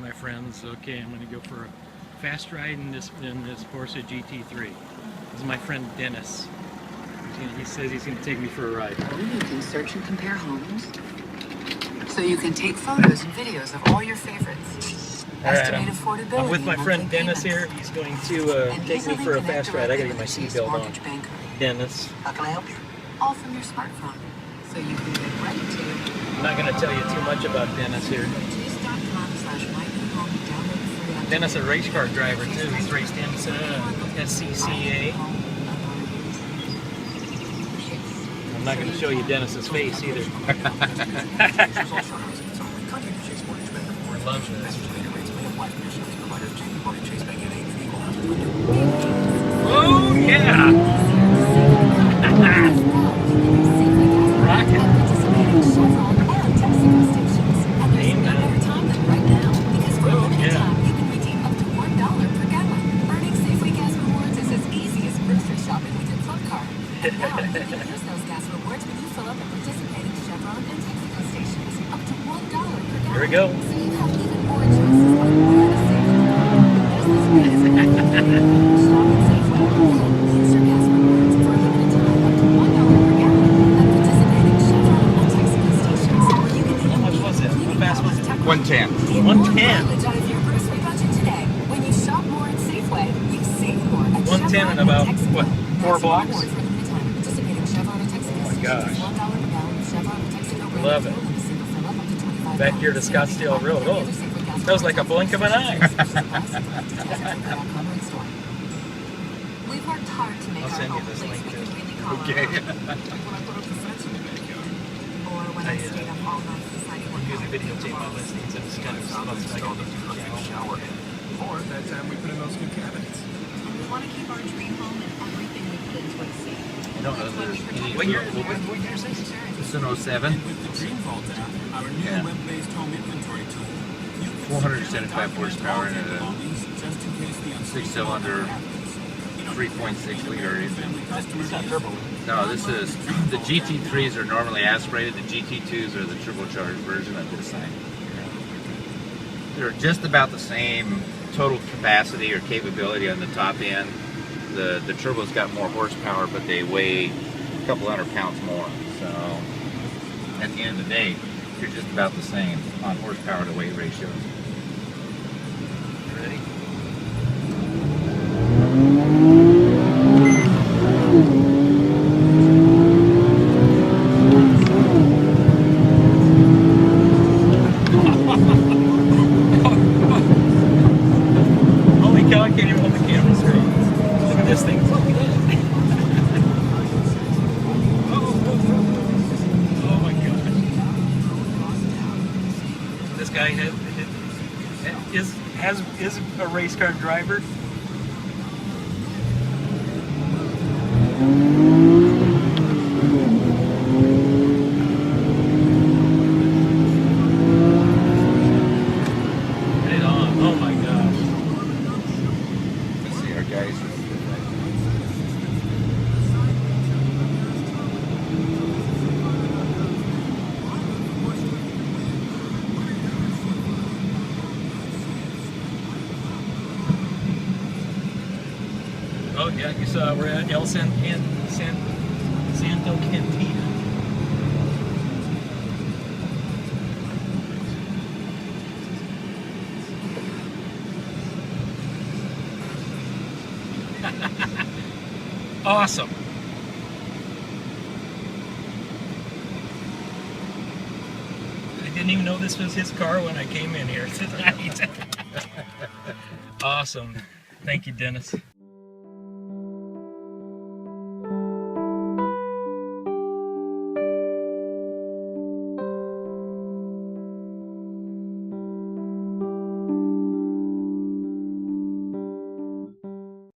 my friends. Okay, I'm going to go for a fast ride in this Porsche GT3. This is my friend Dennis. He says he's going to take me for a ride. You can search and compare homes, so you can take photos and videos of all your favorites. Alright, I'm with my friend Dennis here. He's going to take me for a fast ride. I gotta get my seatbelt on. Dennis. How can I help you? All from your smartphone, so you can get right to. I'm not gonna tell you too much about Dennis here. Dennis is a race car driver too. He's raced IMSA, SCCA. I'm not gonna show you Dennis's face either. I love this. Oh yeah! Rocket. Here we go. How much was it? How fast was it? 110. 110. 110 in about, what, 4 blocks? Oh my gosh. Love it. Back here to Scottsdale Road. Oh, that was like a blink of an eye. I'll send you this link too. Okay. I usually videotape my listings and it's kind of shower in. Or that time we put in those new cabinets. We want to keep our dream home and everything we put into it safe. I don't know if there's any. What year is this? It's an 07. And with the Dream Vault app, our new web-based home inventory tool, you can 475 horsepower and a just in case the 6-cylinder, 3.6 liter engine. It's not turbo. No, this is the GT3s are normally aspirated. The GT2s are the turbocharged version of this thing. They're just about the same total capacity or capability on the top end. The turbo's got more horsepower, but they weigh a couple hundred pounds more. So at the end of the day, you're just about the same on horsepower to weight ratio. Ready? Holy cow, I can't even hold the camera straight. Look at this thing. Oh my god. This guy is a race car driver. Right on. Oh my gosh. Let's see our guys. Oh yeah, you saw we're at El Santo Cantina. Awesome. I didn't even know this was his car when I came in here tonight. Awesome. Thank you, Dennis.